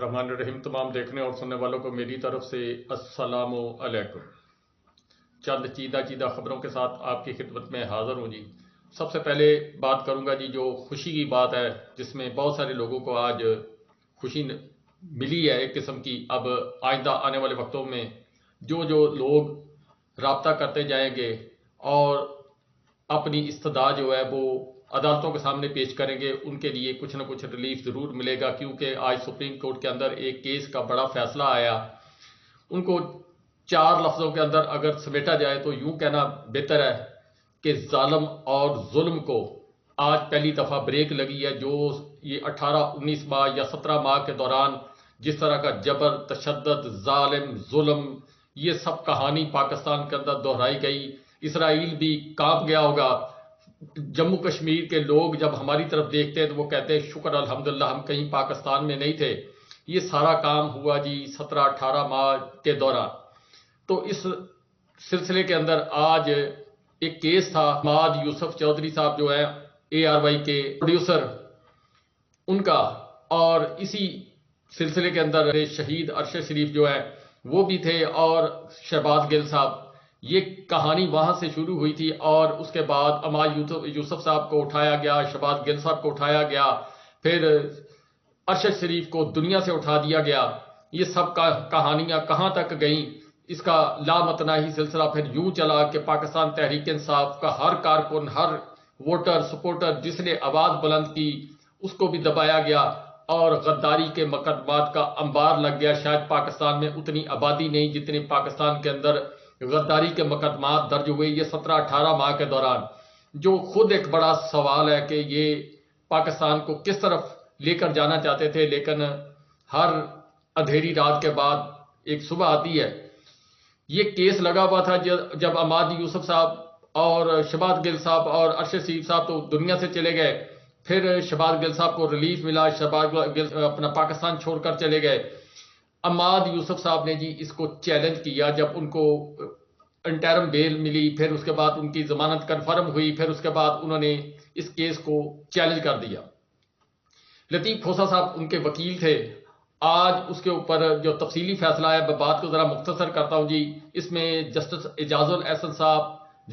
الرحمن الرحیم۔ تمام دیکھنے اور سننے والوں کو میری طرف سے السلام علیکم۔ چند چیدہ خبروں کے ساتھ آپ کی خدمت میں حاضر ہوں جی۔ سب سے پہلے بات کروں گا جی جو خوشی کی بات ہے، جس میں بہت سارے لوگوں کو آج خوشی ملی ہے ایک قسم کی۔ اب آئندہ آنے والے وقتوں میں جو لوگ رابطہ کرتے جائیں گے اور اپنی استدعا جو ہے وہ عدالتوں کے سامنے پیش کریں گے، ان کے لیے کچھ نہ کچھ ریلیف ضرور ملے گا، کیونکہ آج سپریم کورٹ کے اندر ایک کیس کا بڑا فیصلہ آیا۔ ان کو 4 لفظوں کے اندر اگر سمیٹا جائے تو یوں کہنا بہتر ہے کہ ظالم اور ظلم کو آج پہلی دفعہ بریک لگی ہے۔ جو یہ 18-19 ماہ یا 17 ماہ کے دوران جس طرح کا جبر، تشدد، ظالم، ظلم، یہ سب کہانی پاکستان کے اندر دہرائی گئی۔ اسرائیل بھی کانپ گیا ہوگا۔ جموں کشمیر کے لوگ جب ہماری طرف دیکھتے ہیں تو وہ کہتے ہیں شکر الحمدللہ ہم کہیں پاکستان میں نہیں تھے۔ یہ سارا کام ہوا جی 17-18 ماہ کے دوران۔ تو اس سلسلے کے اندر آج ایک کیس تھا، عماد یوسف چودھری صاحب جو ہے ARY کے پروڈیوسر، ان کا، اور اسی سلسلے کے اندر شہید ارشد شریف جو ہے وہ بھی تھے، اور شہباز گل صاحب۔ یہ کہانی وہاں سے شروع ہوئی تھی اور اس کے بعد عماد یوسف صاحب کو اٹھایا گیا، شہباز گل صاحب کو اٹھایا گیا، پھر ارشد شریف کو دنیا سے اٹھا دیا گیا۔ یہ سب کہانیاں کہاں تک گئیں، اس کا لامتناہی سلسلہ پھر یوں چلا کہ پاکستان تحریک انصاف کا ہر کارکن، ہر ووٹر سپورٹر جس نے آواز بلند کی اس کو بھی دبایا گیا، اور غداری کے مقدمات کا انبار لگ گیا۔ شاید پاکستان میں اتنی آبادی نہیں جتنی پاکستان کے اندر غداری کے مقدمات درج ہوئے یہ 17-18 ماہ کے دوران، جو خود ایک بڑا سوال ہے کہ یہ پاکستان کو کس طرف لے کر جانا چاہتے تھے۔ لیکن ہر اندھیری رات کے بعد ایک صبح آتی ہے۔ یہ کیس لگا ہوا تھا جب عماد یوسف صاحب اور شہباز گل صاحب اور ارشد شریف صاحب تو دنیا سے چلے گئے، پھر شہباز گل صاحب کو ریلیف ملا، شہباز گل اپنا پاکستان چھوڑ کر چلے گئے۔ عماد یوسف صاحب نے جی اس کو چیلنج کیا جب ان کو انٹرم بیل ملی، پھر اس کے بعد ان کی ضمانت کنفرم ہوئی، پھر اس کے بعد انہوں نے اس کیس کو چیلنج کر دیا۔ لطیف کھوسہ صاحب ان کے وکیل تھے۔ آج اس کے اوپر جو تفصیلی فیصلہ ہے میں بات کو ذرا مختصر کرتا ہوں جی۔ اس میں جسٹس اعجاز الاحسن صاحب،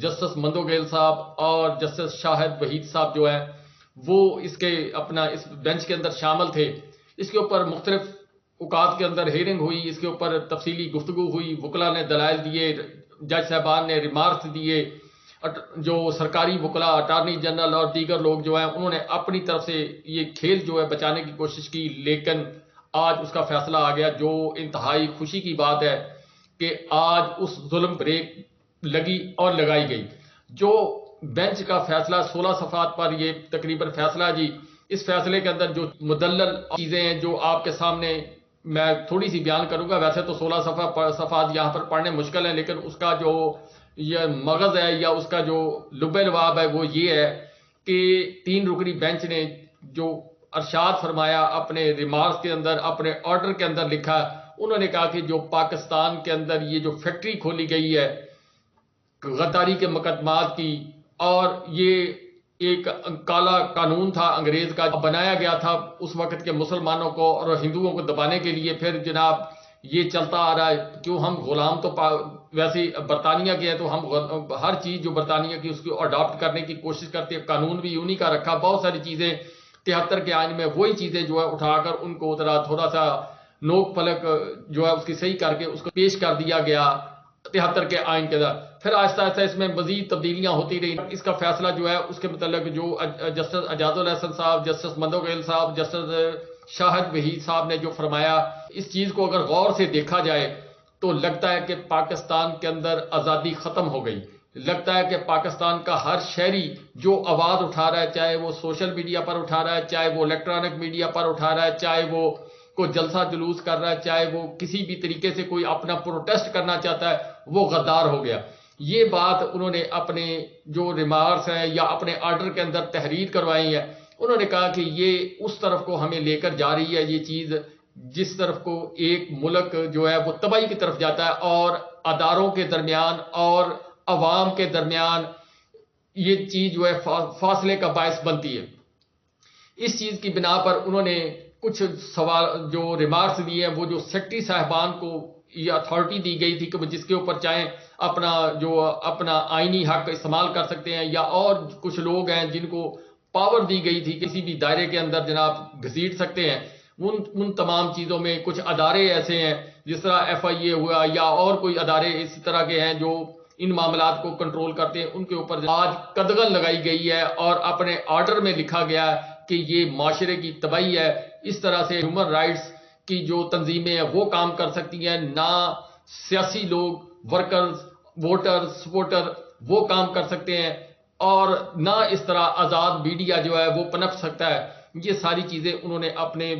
جسٹس مندوگیل صاحب اور جسٹس شاہد وحید صاحب جو ہے وہ اس بینچ کے اندر شامل تھے۔ اس کے اوپر مختلف اوقات کے اندر ہیئرنگ ہوئی، اس کے اوپر تفصیلی گفتگو ہوئی، وکلاء نے دلائل دیے، جج صاحبان نے ریمارکس دیے، جو سرکاری وکلاء، اٹارنی جنرل اور دیگر لوگ جو ہیں انہوں نے اپنی طرف سے یہ کھیل جو ہے بچانے کی کوشش کی۔ لیکن آج اس کا فیصلہ آ گیا، جو انتہائی خوشی کی بات ہے کہ آج اس ظلم بریک لگی اور لگائی گئی۔ جو بینچ کا فیصلہ 16 صفحات پر یہ تقریباً فیصلہ جی، اس فیصلے کے اندر جو مدلل چیزیں ہیں جو آپ کے سامنے میں تھوڑی سی بیان کروں گا۔ ویسے تو 16 صفحات یہاں پر پڑھنے مشکل ہیں، لیکن اس کا جو یہ مغز ہے یا اس کا جو لب لباب ہے وہ یہ ہے کہ 3 رکنی بینچ نے جو ارشاد فرمایا اپنے ریمارکس کے اندر، اپنے آرڈر کے اندر لکھا، انہوں نے کہا کہ جو پاکستان کے اندر یہ جو فیکٹری کھولی گئی ہے غداری کے مقدمات کی، اور یہ ایک کالا قانون تھا انگریز کا، بنایا گیا تھا اس وقت کے مسلمانوں کو اور ہندوؤں کو دبانے کے لیے۔ پھر جناب یہ چلتا آ رہا ہے، کیوں ہم غلام تو ویسے برطانیہ کے ہیں تو ہم ہر چیز جو برطانیہ کی اس کو اڈاپٹ کرنے کی کوشش کرتے ہیں۔ قانون بھی انہی کا رکھا، بہت ساری چیزیں 73 کے آئین میں وہی چیزیں جو ہے اٹھا کر ان کو تھوڑا سا نوک پلک جو ہے اس کی صحیح کر کے اس کو پیش کر دیا گیا 73 کے آئین کے اندر۔ پھر آہستہ آہستہ اس میں مزید تبدیلیاں ہوتی رہی۔ اس کا فیصلہ جو ہے اس کے متعلق جو جسٹس اعجاز الاحسن صاحب، جسٹس مندوگیل صاحب، جسٹس شاہد وحید صاحب نے جو فرمایا، اس چیز کو اگر غور سے دیکھا جائے تو لگتا ہے کہ پاکستان کے اندر آزادی ختم ہو گئی۔ لگتا ہے کہ پاکستان کا ہر شہری جو آواز اٹھا رہا ہے، چاہے وہ سوشل میڈیا پر اٹھا رہا ہے، چاہے وہ الیکٹرانک میڈیا پر اٹھا رہا ہے، چاہے وہ کوئی جلسہ جلوس کر رہا ہے، چاہے وہ کسی بھی طریقے سے کوئی اپنا پروٹیسٹ کرنا چاہتا ہے، وہ غدار ہو گیا۔ یہ بات انہوں نے اپنے جو ریمارکس ہیں یا اپنے آرڈر کے اندر تحریر کروائی ہے، انہوں نے کہا کہ یہ اس طرف کو ہمیں لے کر جا رہی ہے، یہ چیز جس طرف کو ایک ملک جو ہے وہ تباہی کی طرف جاتا ہے، اور اداروں کے درمیان اور عوام کے درمیان یہ چیز جو ہے فاصلے کا باعث بنتی ہے۔ اس چیز کی بنا پر انہوں نے کچھ سوال جو ریمارکس دیے ہیں وہ جو سیکٹری صاحبان کو یہ اتھارٹی دی گئی تھی کہ وہ جس کے اوپر چاہیں اپنا آئینی حق استعمال کر سکتے ہیں، یا اور کچھ لوگ ہیں جن کو پاور دی گئی تھی کسی بھی دائرے کے اندر جناب گھسیٹ سکتے ہیں، ان تمام چیزوں میں کچھ ادارے ایسے ہیں جس طرح ایف آئی اے ہوا یا اور کوئی ادارے اس طرح کے ہیں جو ان معاملات کو کنٹرول کرتے ہیں، ان کے اوپر آج قدغن لگائی گئی ہے اور اپنے آرڈر میں لکھا گیا ہے کہ یہ معاشرے کی تباہی ہے۔ اس طرح سے ہیومن رائٹس کی جو تنظیمیں ہیں وہ کام کر سکتی ہیں، نہ سیاسی لوگ، ورکرز، ووٹر، سپورٹر وہ کام کر سکتے ہیں، اور نہ اس طرح آزاد میڈیا جو ہے وہ پنپ سکتا ہے۔ یہ ساری چیزیں انہوں نے اپنے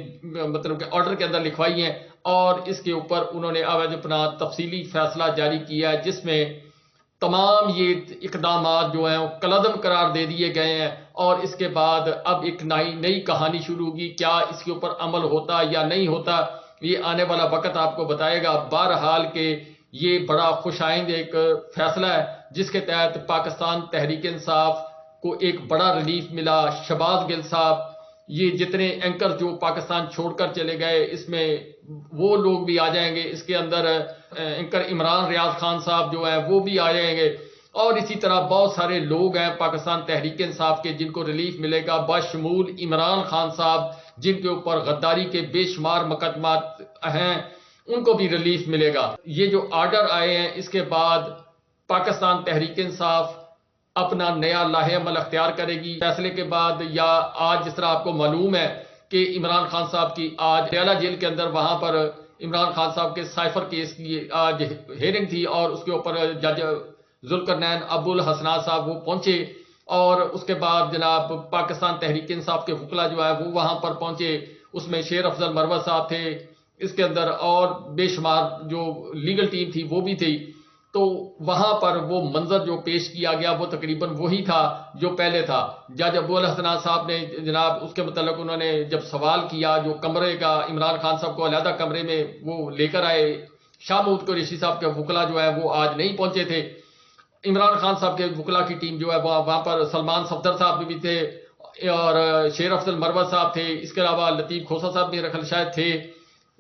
مطلب کہ آرڈر کے اندر لکھوائی ہیں، اور اس کے اوپر انہوں نے آج اپنا تفصیلی فیصلہ جاری کیا ہے جس میں تمام یہ اقدامات جو ہیں وہ کالعدم قرار دے دیے گئے ہیں، اور اس کے بعد اب ایک نئی کہانی شروع ہوگی۔ کیا اس کے اوپر عمل ہوتا یا نہیں ہوتا یہ آنے والا وقت آپ کو بتائے گا۔ بہرحال کہ یہ بڑا خوش آئند ایک فیصلہ ہے جس کے تحت پاکستان تحریک انصاف کو ایک بڑا ریلیف ملا۔ شہباز گل صاحب، یہ جتنے اینکر جو پاکستان چھوڑ کر چلے گئے اس میں وہ لوگ بھی آ جائیں گے، اس کے اندر اینکر عمران ریاض خان صاحب جو ہیں وہ بھی آ جائیں گے، اور اسی طرح بہت سارے لوگ ہیں پاکستان تحریک انصاف کے جن کو ریلیف ملے گا، بشمول عمران خان صاحب جن کے اوپر غداری کے بے شمار مقدمات ہیں، ان کو بھی ریلیف ملے گا۔ یہ جو آرڈر آئے ہیں اس کے بعد پاکستان تحریک انصاف اپنا نیا لاہ عمل اختیار کرے گی۔ فیصلے کے بعد یا آج جس طرح آپ کو معلوم ہے کہ عمران خان صاحب کی آج ڈیالہ جیل کے اندر وہاں پر عمران خان صاحب کے سائفر کیس کی آج ہیئرنگ تھی، اور اس کے اوپر جج ذوالقرنین ابو الحسنات صاحب وہ پہنچے، اور اس کے بعد جناب پاکستان تحریک انصاف کے وکلا جو ہے وہ وہاں پر پہنچے، اس میں شیر افضل مروت صاحب تھے، اس کے اندر اور بے شمار جو لیگل ٹیم تھی وہ بھی تھی۔ تو وہاں پر وہ منظر جو پیش کیا گیا وہ تقریباً وہی تھا جو پہلے تھا۔ جج ابو الحسنات صاحب نے جناب اس کے متعلق انہوں نے جب سوال کیا، جو کمرے کا عمران خان صاحب کو علیحدہ کمرے میں وہ لے کر آئے، شاہ محمود قریشی صاحب کے وکلا جو ہے وہ آج نہیں پہنچے تھے، عمران خان صاحب کے وکلا کی ٹیم جو ہے وہاں پر سلمان صفدر صاحب بھی تھے، اور شیر افضل مروت صاحب تھے، اس کے علاوہ لطیف کھوسہ صاحب بھی رکھل شاید تھے،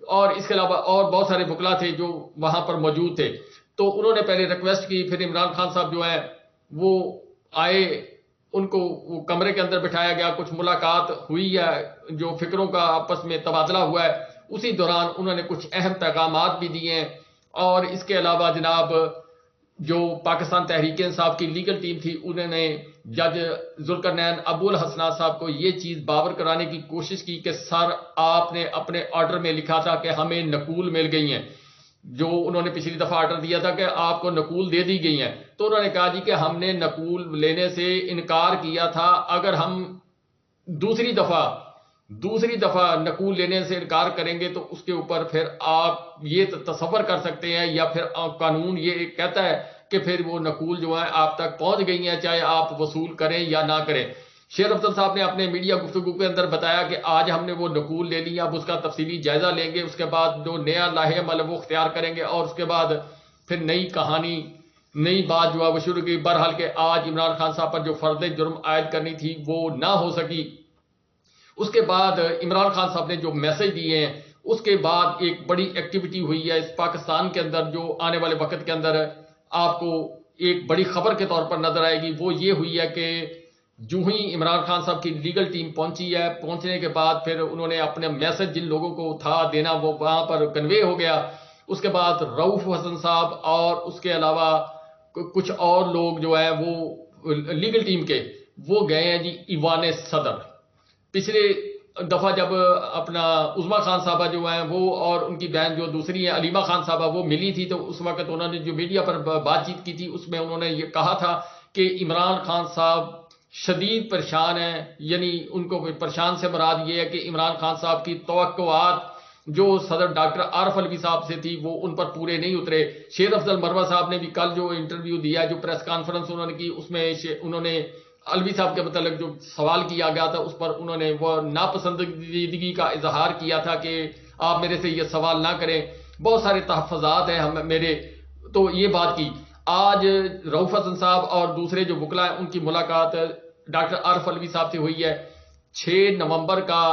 اور اس کے علاوہ اور بہت سارے وکلا تھے جو وہاں پر موجود تھے۔ تو انہوں نے پہلے ریکویسٹ کی، پھر عمران خان صاحب جو ہیں وہ آئے، ان کو وہ کمرے کے اندر بٹھایا گیا، کچھ ملاقات ہوئی ہے، جو فکروں کا آپس میں تبادلہ ہوا ہے، اسی دوران انہوں نے کچھ اہم پیغامات بھی دیے ہیں۔ اور اس کے علاوہ جناب جو پاکستان تحریک انصاف کی لیگل ٹیم تھی انہوں نے جج ذوالقرنین ابو الحسنات صاحب کو یہ چیز باور کرانے کی کوشش کی کہ سر آپ نے اپنے آرڈر میں لکھا تھا کہ ہمیں نقول مل گئی ہیں، جو انہوں نے پچھلی دفعہ آرڈر دیا تھا کہ آپ کو نقول دے دی گئی ہیں، تو انہوں نے کہا جی کہ ہم نے نقول لینے سے انکار کیا تھا، اگر ہم دوسری دفعہ نقول لینے سے انکار کریں گے تو اس کے اوپر پھر آپ یہ تصور کر سکتے ہیں، یا پھر قانون یہ کہتا ہے کہ پھر وہ نقول جو ہے آپ تک پہنچ گئی ہیں، چاہے آپ وصول کریں یا نہ کریں۔ شیر افضل صاحب نے اپنے میڈیا گفتگو کے اندر بتایا کہ آج ہم نے وہ نقول لے لی، اب اس کا تفصیلی جائزہ لیں گے، اس کے بعد جو نیا لاہ عمل وہ اختیار کریں گے، اور اس کے بعد پھر نئی کہانی، نئی بات جو ہے وہ شروع کی۔ بہرحال کہ آج عمران خان صاحب پر جو فرض جرم عائد کرنی تھی وہ نہ ہو سکی۔ اس کے بعد عمران خان صاحب نے جو میسج دیے ہیں، اس کے بعد ایک بڑی ایکٹیویٹی ہوئی ہے اس پاکستان کے اندر جو آنے والے وقت کے اندر آپ کو ایک بڑی خبر کے طور پر نظر آئے گی۔ وہ یہ ہوئی ہے کہ جو ہی عمران خان صاحب کی لیگل ٹیم پہنچی ہے، پہنچنے کے بعد پھر انہوں نے اپنے میسج جن لوگوں کو تھا دینا وہ وہاں پر کنوے ہو گیا۔ اس کے بعد رؤوف حسن صاحب اور اس کے علاوہ کچھ اور لوگ جو ہیں وہ لیگل ٹیم کے وہ گئے ہیں جی ایوان صدر۔ پچھلے دفعہ جب اپنا عظما خان صاحبہ جو ہیں وہ اور ان کی بہن جو دوسری ہیں علیمہ خان صاحبہ وہ ملی تھی، تو اس وقت انہوں نے جو میڈیا پر بات چیت کی تھی اس میں انہوں نے یہ کہا تھا کہ عمران خان صاحب شدید پریشان ہیں، یعنی ان کو پریشان سے مراد یہ ہے کہ عمران خان صاحب کی توقعات جو صدر ڈاکٹر عارف علوی صاحب سے تھی وہ ان پر پورے نہیں اترے۔ شیر افضل مروت صاحب نے بھی کل جو انٹرویو دیا، جو پریس کانفرنس انہوں نے کی، اس میں انہوں نے علوی صاحب کے متعلق جو سوال کیا گیا تھا اس پر انہوں نے وہ ناپسندیدگی کا اظہار کیا تھا کہ آپ میرے سے یہ سوال نہ کریں، بہت سارے تحفظات ہیں میرے، تو یہ بات کی۔ آج رؤوف حسن صاحب اور دوسرے جو وکلا ہیں ان کی ملاقات ڈاکٹر عارف علوی صاحب سے ہوئی ہے۔ 6 نومبر کا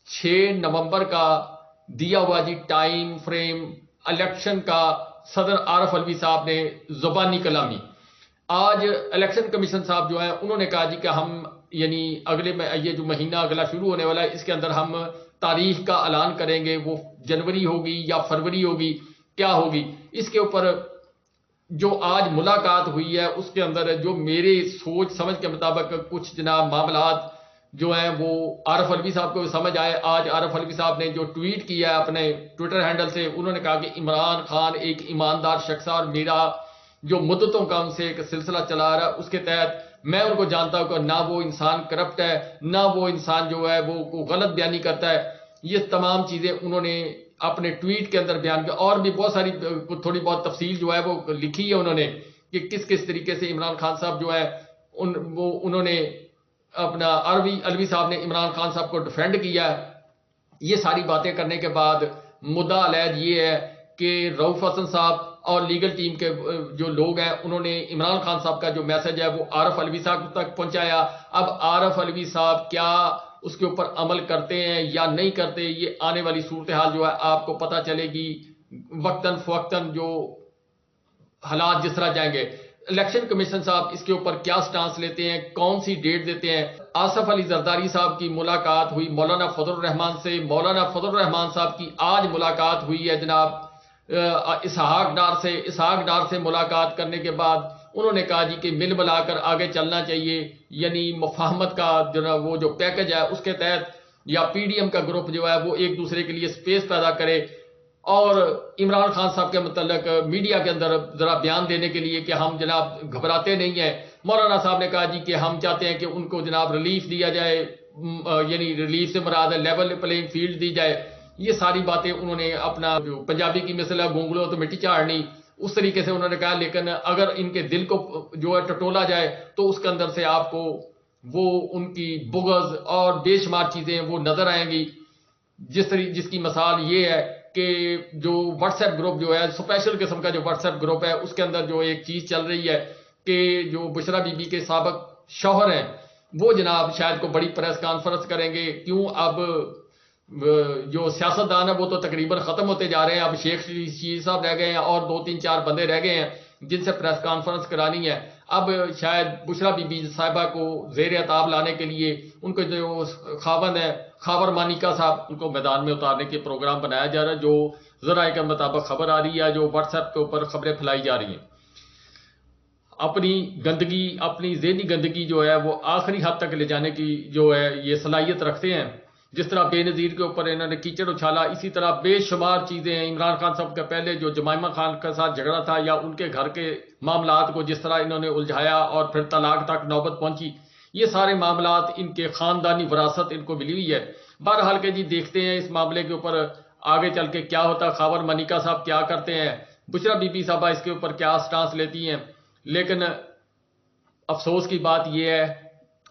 6 نومبر کا دیا ہوا جی ٹائم فریم الیکشن کا صدر عارف علوی صاحب نے زبانی کلامی. آج الیکشن کمیشن صاحب جو ہیں انہوں نے کہا جی کہ ہم یعنی اگلے میں یہ جو مہینہ اگلا شروع ہونے والا ہے اس کے اندر ہم تاریخ کا اعلان کریں گے، وہ جنوری ہوگی یا فروری ہوگی کیا ہوگی. اس کے اوپر جو آج ملاقات ہوئی ہے اس کے اندر جو میرے سوچ سمجھ کے مطابق کچھ جناب معاملات جو ہیں وہ عارف علوی صاحب کو سمجھ آئے. آج عارف علوی صاحب نے جو ٹویٹ کیا ہے اپنے ٹویٹر ہینڈل سے، انہوں نے کہا کہ عمران خان ایک ایماندار شخص ہے اور میرا جو مدتوں کا ان سے ایک سلسلہ چلا رہا ہے اس کے تحت میں ان کو جانتا ہوں کہ نہ وہ انسان کرپٹ ہے، نہ وہ انسان جو ہے وہ غلط بیانی کرتا ہے. یہ تمام چیزیں انہوں نے اپنے ٹویٹ کے اندر بیان کیا، اور بھی بہت ساری تھوڑی بہت تفصیل جو ہے وہ لکھی ہے انہوں نے کہ کس کس طریقے سے عمران خان صاحب جو ہے انہوں نے اپنا علوی صاحب نے عمران خان صاحب کو ڈیفینڈ کیا ہے. یہ ساری باتیں کرنے کے بعد مدعا علیحدہ یہ ہے کہ رؤوف حسن صاحب اور لیگل ٹیم کے جو لوگ ہیں انہوں نے عمران خان صاحب کا جو میسج ہے وہ عارف علوی صاحب تک پہنچایا. اب عارف علوی صاحب کیا اس کے اوپر عمل کرتے ہیں یا نہیں کرتے، یہ آنے والی صورتحال جو ہے آپ کو پتہ چلے گی وقتاً فوقتاً جو حالات جس طرح جائیں گے. الیکشن کمیشن صاحب اس کے اوپر کیا سٹانس لیتے ہیں، کون سی ڈیٹ دیتے ہیں. آصف علی زرداری صاحب کی ملاقات ہوئی مولانا فضل الرحمان سے، مولانا فضل الرحمان صاحب کی آج ملاقات ہوئی ہے جناب اسحاق ڈار سے ملاقات کرنے کے بعد انہوں نے کہا جی کہ مل ملا کر آگے چلنا چاہیے، یعنی مفاہمت کا وہ جو پیکج ہے اس کے تحت یا پی ڈی ایم کا گروپ جو ہے وہ ایک دوسرے کے لیے سپیس پیدا کرے اور عمران خان صاحب کے متعلق میڈیا کے اندر ذرا بیان دینے کے لیے کہ ہم جناب گھبراتے نہیں ہیں. مولانا صاحب نے کہا جی کہ ہم چاہتے ہیں کہ ان کو جناب ریلیف دیا جائے، یعنی ریلیف سے مراد ہے لیول پلینگ فیلڈ دی جائے. یہ ساری باتیں انہوں نے اپنا جو پنجابی کی مثل ہے گونگلو تو مٹی چاڑنی اس طریقے سے انہوں نے کہا، لیکن اگر ان کے دل کو جو ہے ٹٹولا جائے تو اس کے اندر سے آپ کو وہ ان کی بغض اور بے شمار چیزیں وہ نظر آئیں گی. جس کی مثال یہ ہے کہ جو واٹس ایپ گروپ جو ہے اسپیشل قسم کا جو واٹس ایپ گروپ ہے اس کے اندر جو ایک چیز چل رہی ہے کہ جو بشرا بی بی کے سابق شوہر ہیں وہ جناب شاید کو بڑی پریس کانفرنس کریں گے. کیوں اب جو سیاستدان ہے وہ تو تقریباً ختم ہوتے جا رہے ہیں، اب شیخ شیر صاحب رہ گئے ہیں اور 2-3-4 بندے رہ گئے ہیں جن سے پریس کانفرنس کرانی ہے. اب شاید بشرا بی بی صاحبہ کو زیر عتاب لانے کے لیے ان کو جو خاوند ہے خاور مانیکا صاحب ان کو میدان میں اتارنے کے پروگرام بنایا جا رہا ہے، جو ذرائع کے مطابق خبر آ رہی ہے، جو واٹس ایپ کے اوپر خبریں پھیلائی جا رہی ہیں. اپنی گندگی، اپنی ذہنی گندگی جو ہے وہ آخری حد تک لے جانے کی جو ہے یہ صلاحیت رکھتے ہیں. جس طرح بے نظیر کے اوپر انہوں نے کیچڑ اچھالا، اسی طرح بے شمار چیزیں ہیں. عمران خان صاحب کا پہلے جو جمائمہ خان کے ساتھ جھگڑا تھا یا ان کے گھر کے معاملات کو جس طرح انہوں نے الجھایا اور پھر طلاق تک نوبت پہنچی، یہ سارے معاملات ان کے خاندانی وراثت ان کو ملی ہوئی ہے. بہرحال کہ جی دیکھتے ہیں اس معاملے کے اوپر آگے چل کے کیا ہوتا ہے، خاور منیکا صاحب کیا کرتے ہیں، بشرا بی بی صاحبہ اس کے اوپر کیا سٹانس لیتی ہیں. لیکن افسوس کی بات یہ ہے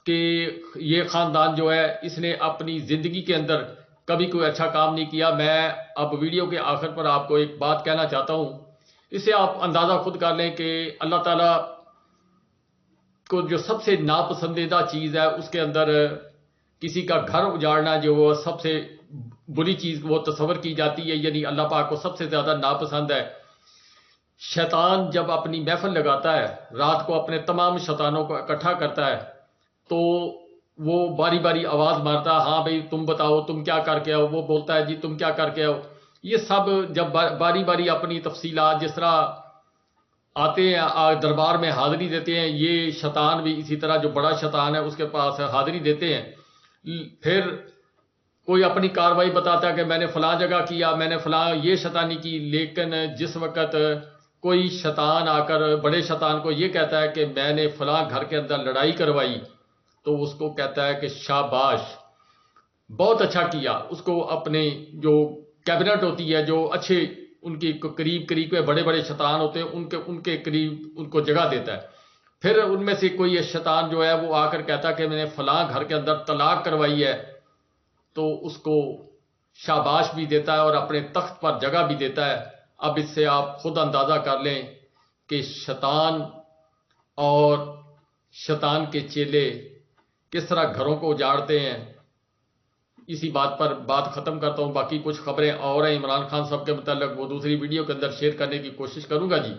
کہ یہ خاندان جو ہے اس نے اپنی زندگی کے اندر کبھی کوئی اچھا کام نہیں کیا. میں اب ویڈیو کے آخر پر آپ کو ایک بات کہنا چاہتا ہوں، اس سے آپ اندازہ خود کر لیں کہ اللہ تعالیٰ کو جو سب سے ناپسندیدہ چیز ہے اس کے اندر کسی کا گھر اجاڑنا جو وہ سب سے بری چیز وہ تصور کی جاتی ہے، یعنی اللہ پاک کو سب سے زیادہ ناپسند ہے. شیطان جب اپنی محفل لگاتا ہے، رات کو اپنے تمام شیطانوں کو اکٹھا کرتا ہے تو وہ باری باری آواز مارتا ہے، ہاں بھئی تم بتاؤ تم کیا کر کے آؤ، وہ بولتا ہے جی تم کیا کر کے آؤ. یہ سب جب باری باری اپنی تفصیلات جس طرح آتے ہیں دربار میں حاضری دیتے ہیں، یہ شیطان بھی اسی طرح جو بڑا شیطان ہے اس کے پاس حاضری دیتے ہیں. پھر کوئی اپنی کاروائی بتاتا ہے کہ میں نے فلاں جگہ کیا، میں نے فلاں یہ شیطانی کی، لیکن جس وقت کوئی شیطان آ کر بڑے شیطان کو یہ کہتا ہے کہ میں نے فلاں گھر کے اندر لڑائی کروائی تو اس کو کہتا ہے کہ شاباش بہت اچھا کیا. اس کو اپنے جو کیبنٹ ہوتی ہے، جو اچھے ان کی قریب کے بڑے بڑے شیطان ہوتے ہیں ان کے قریب ان کو جگہ دیتا ہے. پھر ان میں سے کوئی شیطان جو ہے وہ آ کر کہتا ہے کہ میں نے فلاں گھر کے اندر طلاق کروائی ہے تو اس کو شاباش بھی دیتا ہے اور اپنے تخت پر جگہ بھی دیتا ہے. اب اس سے آپ خود اندازہ کر لیں کہ شیطان اور شیطان کے چیلے کس طرح گھروں کو اجاڑتے ہیں. اسی بات پر بات ختم کرتا ہوں. باقی کچھ خبریں اور ہیں عمران خان صاحب کے متعلق، وہ دوسری ویڈیو کے اندر شیئر کرنے کی کوشش کروں گا جی.